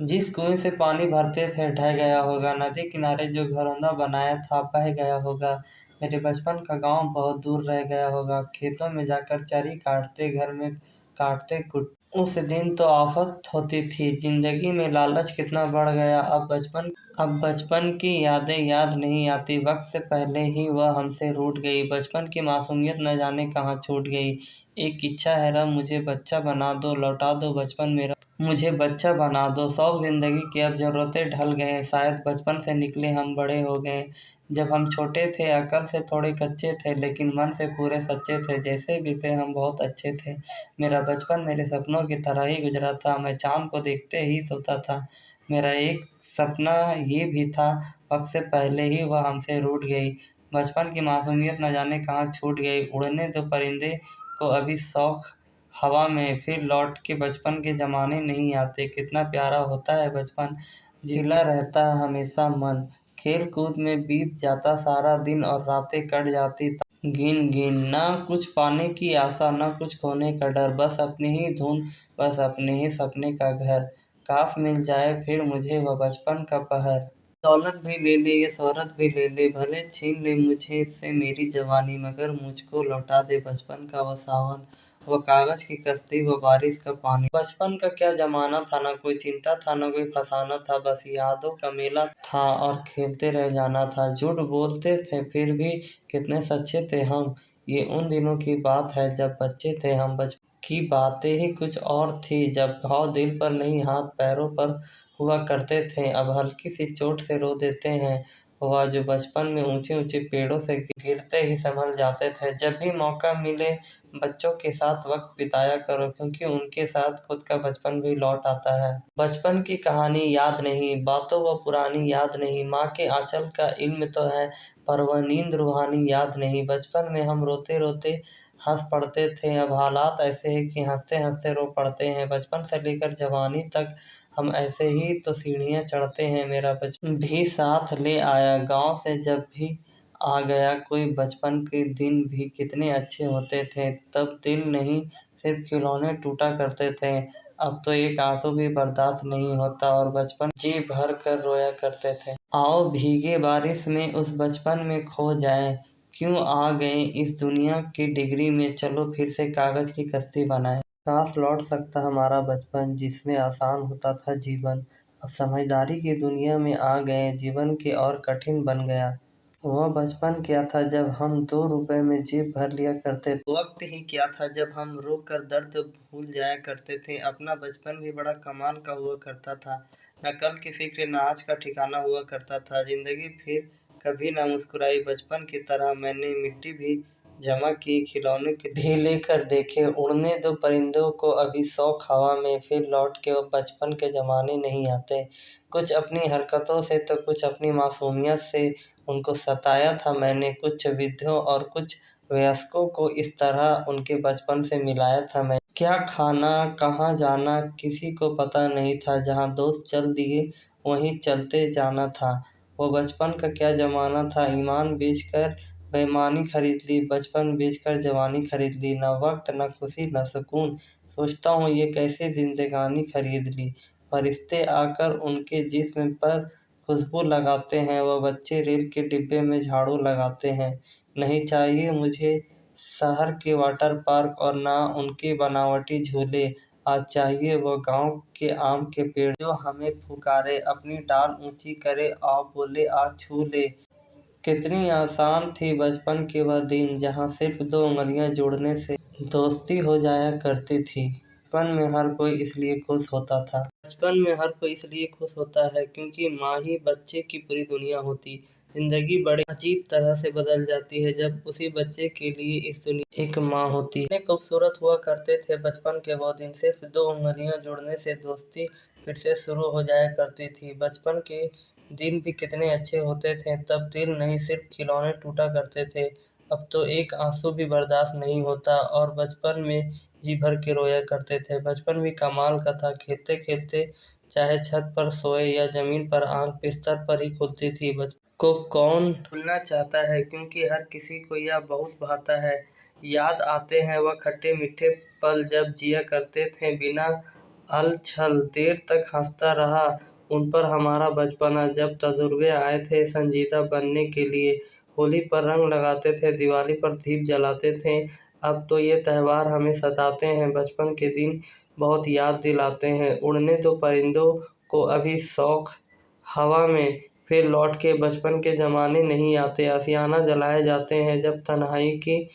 जिस कुएं से पानी भरते थे ढह गया होगा, नदी किनारे जो घरौंदा बनाया था बह गया होगा। मेरे बचपन का गांव बहुत दूर रह गया होगा, खेतों में जाकर चरी काटते, घर में काटते कुट। उस दिन तो आफत होती थी, जिंदगी में लालच कितना बढ़ गया। अब बचपन की यादें याद नहीं आती, वक्त से पहले ही वह हमसे रूठ गई। बचपन की मासूमियत न जाने कहाँ छूट गई। एक इच्छा है रब, मुझे बच्चा बना दो, लौटा दो बचपन मेरा, मुझे बच्चा बना दो। शौक जिंदगी की अब जरूरतें ढल गए, शायद बचपन से निकले हम बड़े हो गए। जब हम छोटे थे अकल से थोड़े कच्चे थे, लेकिन मन से पूरे सच्चे थे। जैसे भी थे हम बहुत अच्छे थे। मेरा बचपन मेरे सपनों की तरह ही गुजरा था, मैं चांद को देखते ही सोता था। मेरा एक सपना ये भी था, वक्त से पहले ही वह हमसे रूठ गई। बचपन की मासूमियत न जाने कहाँ छूट गई। उड़ने दो परिंदे को अभी शौक हवा में, फिर लौट के बचपन के ज़माने नहीं आते। कितना प्यारा होता है बचपन, जिला रहता है हमेशा मन। खेल कूद में बीत जाता सारा दिन और रातें कट जाती गिन गिन। ना कुछ पाने की आशा, ना कुछ खोने का डर, बस अपनी ही धुन, बस अपने ही सपने का घर। काश मिल जाए फिर मुझे वह बचपन का पहर। दौलत भी ले ले ये शोहरत भी ले ले, भले छीन ले मुझे से मेरी जवानी, मगर मुझको लौटा दे बचपन का वो सावन, वो कागज की कश्ती, वो बारिश का पानी। बचपन का क्या जमाना था, ना कोई चिंता था ना कोई फसाना था, बस यादों का मेला था और खेलते रह जाना था। झूठ बोलते थे फिर भी कितने सच्चे थे हम। ये उन दिनों की बात है जब बच्चे थे हम। बचपन की बातें ही कुछ और थी, जब घाव दिल पर नहीं हाथ पैरों पर हुआ करते थे, अब हल्की सी चोट से रो देते हैं। वह जो बचपन में ऊंचे ऊंचे पेड़ों से गिरते ही संभल जाते थे। जब भी मौका मिले बच्चों के साथ वक्त बिताया करो, क्योंकि उनके साथ खुद का बचपन भी लौट आता है। बचपन की कहानी याद नहीं, बातों वो पुरानी याद नहीं, माँ के आंचल का इल्म तो है, पर वह नींद रूहानी याद नहीं। बचपन में हम रोते रोते हंस पड़ते थे, अब हालात ऐसे हैं कि हंसते हंसते रो पड़ते हैं। बचपन से लेकर जवानी तक हम ऐसे ही तो सीढ़ियाँ चढ़ते हैं। मेरा बचपन भी साथ ले आया गाँव से, जब भी आ गया कोई। बचपन के दिन भी कितने अच्छे होते थे, तब दिल नहीं सिर्फ खिलौने टूटा करते थे। अब तो एक आंसू भी बर्दाश्त नहीं होता और बचपन जी भर कर रोया करते थे। आओ भीगे बारिश में उस बचपन में खो जाएं, क्यों आ गए इस दुनिया की डिग्री में, चलो फिर से कागज की कश्ती बनाएं। काश लौट सकता हमारा बचपन, जिसमें आसान होता था जीवन। अब समझदारी की दुनिया में आ गए, जीवन के और कठिन बन गया। वह बचपन क्या था जब हम 2 रुपए में जेब भर लिया करते थे। वक्त ही क्या था जब हम रो कर दर्द भूल जाया करते थे। अपना बचपन भी बड़ा कमाल का हुआ करता था, न कल की फिक्र न आज का ठिकाना हुआ करता था। जिंदगी फिर कभी ना मुस्कुराई बचपन की तरह, मैंने मिट्टी भी जमा की, खिलौने के भी लेकर देखे। उड़ने दो परिंदों को अभी शौक हवा में, फिर लौट के वो बचपन के ज़माने नहीं आते। कुछ अपनी हरकतों से तो कुछ अपनी मासूमियत से उनको सताया था मैंने, कुछ विद्रोह और कुछ वयस्कों को इस तरह उनके बचपन से मिलाया था मैं। क्या खाना कहाँ जाना किसी को पता नहीं था, जहाँ दोस्त चल दिए वहीं चलते जाना था। वो बचपन का क्या ज़माना था, ईमान बेचकर बेईमानी खरीद ली, बचपन बेचकर जवानी खरीद ली। न वक्त न खुशी न सुकून, सोचता हूँ ये कैसे जिंदगानी खरीद ली। फरिश्ते आकर उनके जिस्म पर खुशबू लगाते हैं, वह बच्चे रेल के डिब्बे में झाड़ू लगाते हैं। नहीं चाहिए मुझे शहर के वाटर पार्क और ना उनके बनावटी झूले, आज चाहिए वो गांव के आम के पेड़ जो हमें पुकारे, अपनी डाल ऊंची करे, आओ बोले आज छू ले। कितनी आसान थी बचपन के वह दिन, जहाँ सिर्फ 2 उंगलियां जोड़ने से दोस्ती हो जाया करती थी। बचपन में हर कोई इसलिए खुश होता था। बचपन में हर कोई इसलिए खुश होता है क्योंकि माँ ही बच्चे की पूरी दुनिया होती। जिंदगी बड़े अजीब तरह से बदल जाती है जब उसी बच्चे के लिए इस दुनिया एक माँ होती है। कितने खूबसूरत हुआ करते थे बचपन के वो दिन, सिर्फ 2 उंगलियां जोड़ने से दोस्ती फिर से शुरू हो जाया करती थी। बचपन के दिन भी कितने अच्छे होते थे, तब दिल नहीं सिर्फ खिलौने टूटा करते थे। अब तो एक आंसू भी बर्दाश्त नहीं होता और बचपन में जी भर के रोया करते थे। बचपन भी कमाल का था, खेलते खेलते चाहे छत पर सोए या जमीन पर, आंख बिस्तर पर ही खुलती थी। बचपन को कौन भूलना चाहता है, क्योंकि हर किसी को यह बहुत भाता है। याद आते हैं वह खट्टे मीठे पल जब जिया करते थे बिना छल देर तक हंसता रहा उन पर हमारा बचपना। जब तजुर्बे आए थे संजीदा बनने के लिए, होली पर रंग लगाते थे, दिवाली पर दीप जलाते थे। अब तो ये त्यौहार हमें सताते हैं, बचपन के दिन बहुत याद दिलाते हैं। उड़ने दो परिंदों को अभी शौक हवा में, फिर लौट के बचपन के ज़माने नहीं आते। आशियाना जलाए जाते हैं जब तन्हाई की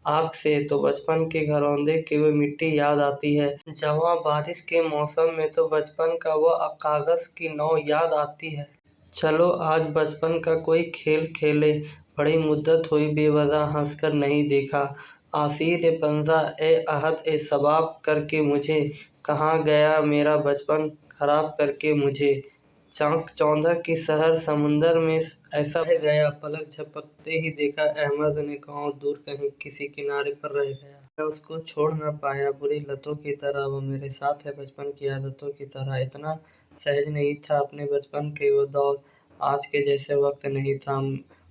आग से, तो बचपन के घरौंदे की वो मिट्टी याद आती है। जवां बारिश के मौसम में तो बचपन का वो कागज़ की नाव याद आती है। चलो आज बचपन का कोई खेल खेले, बड़ी मुद्दत हुई बेवजह हंसकर नहीं देखा। आसिर ए पंजा ए अहद ए सबाब करके मुझे, कहाँ गया मेरा बचपन खराब करके मुझे। चाक चौंधा की शहर समुंदर में ऐसा बह गया, पलक झपकते ही देखा अहमद ने गाँव दूर कहीं किसी किनारे पर रह गया। मैं उसको छोड़ न पाया बुरी लतों की तरह, वो मेरे साथ है बचपन की आदतों की तरह। इतना सहज नहीं था अपने बचपन के वो दौर, आज के जैसे वक्त नहीं था,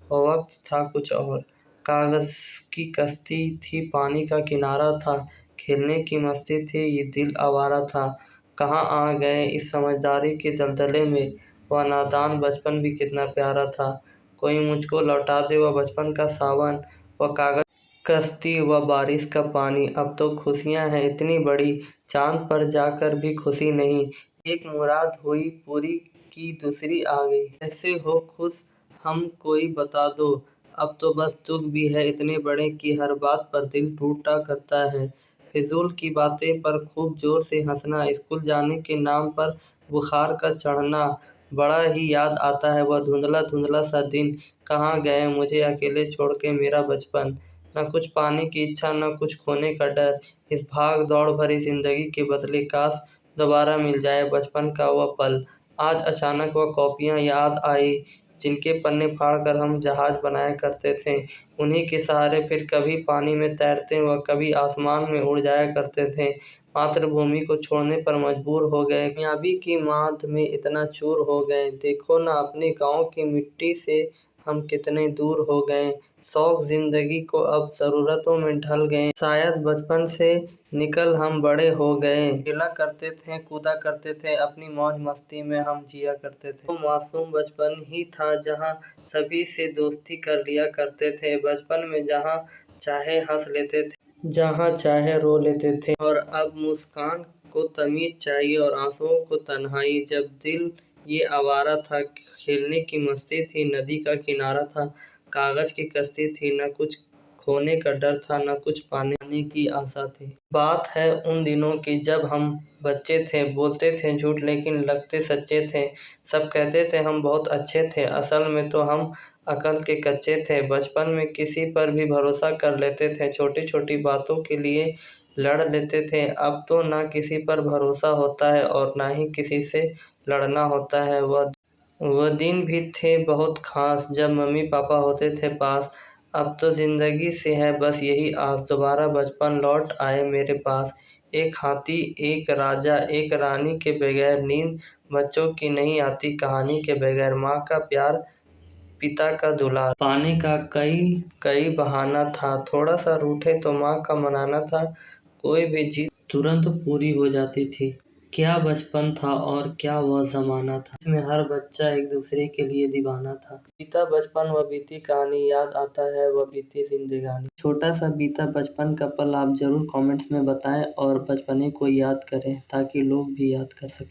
वो वक्त था कुछ और। कागज़ की कश्ती थी, पानी का किनारा था, खेलने की मस्ती थी, ये दिल आवारा था। कहाँ आ गए इस समझदारी के दलदले में, वह नादान बचपन भी कितना प्यारा था। कोई मुझको लौटा दे वह बचपन का सावन, वह कागज़ कश्ती व बारिश का पानी। अब तो खुशियाँ हैं इतनी बड़ी, चाँद पर जाकर भी खुशी नहीं। एक मुराद हुई पूरी की दूसरी आ गई। कैसे हो खुश हम कोई बता दो, अब तो बस दुख भी है इतने बड़े कि हर बात पर दिल टूटा करता है। फिजूल की बातें पर खूब जोर से हंसना, स्कूल जाने के नाम पर बुखार का चढ़ना, बड़ा ही याद आता है वह धुंधला धुंधला सा दिन। कहाँ गए मुझे अकेले छोड़ के मेरा बचपन, न कुछ पाने की इच्छा न कुछ खोने का डर। इस भाग दौड़ भरी जिंदगी के बदले काश दोबारा मिल जाए बचपन का वह पल। आज अचानक वह कॉपियाँ याद आई जिनके पन्ने फाड़कर हम जहाज बनाया करते थे। उन्हीं के सहारे फिर कभी पानी में तैरते व कभी आसमान में उड़ जाया करते थे। मातृभूमि को छोड़ने पर मजबूर हो गए, कामयाबी की मांद में इतना चूर हो गए। देखो ना अपने गाँव की मिट्टी से हम कितने दूर हो गए। शौक जिंदगी को अब ज़रूरतों में ढल गए। शायद बचपन से निकल हम बड़े हो गए। खेला करते थे, कूदा करते थे, अपनी मौज मस्ती में हम जिया करते थे। वो मासूम बचपन ही था जहाँ सभी से दोस्ती कर लिया करते थे। बचपन में जहाँ चाहे हंस लेते थे, जहाँ चाहे रो लेते थे। और अब मुस्कान को तमीज़ चाहिए और आंसुओं को तन्हाई। जब दिल ये आवारा था, खेलने की मस्ती थी, नदी का किनारा था, कागज़ की कश्ती थी, न कुछ खोने का डर था, न कुछ पाने की आशा थी। बात है उन दिनों की जब हम बच्चे थे, बोलते थे झूठ लेकिन लगते सच्चे थे। सब कहते थे हम बहुत अच्छे थे, असल में तो हम अकल के कच्चे थे। बचपन में किसी पर भी भरोसा कर लेते थे, छोटी छोटी बातों के लिए लड़ लेते थे। अब तो ना किसी पर भरोसा होता है और ना ही किसी से लड़ना होता है। वह दिन भी थे बहुत खास जब मम्मी पापा होते थे पास। अब तो ज़िंदगी से है बस यही आस, दोबारा बचपन लौट आए मेरे पास। एक हाथी एक राजा एक रानी के बगैर नींद बच्चों की नहीं आती, कहानी के बगैर माँ का प्यार पिता का दुलार पाने का कई कई बहाना था। थोड़ा सा रूठे तो माँ का मनाना था, कोई भी जिद तुरंत पूरी हो जाती थी। क्या बचपन था और क्या वह ज़माना था, इसमें हर बच्चा एक दूसरे के लिए दीवाना था। बीता बचपन व बीती कहानी, याद आता है वह बीती जिंदगानी। छोटा सा बीता बचपन का पल आप ज़रूर कमेंट्स में बताएं और बचपने को याद करें ताकि लोग भी याद कर सकें।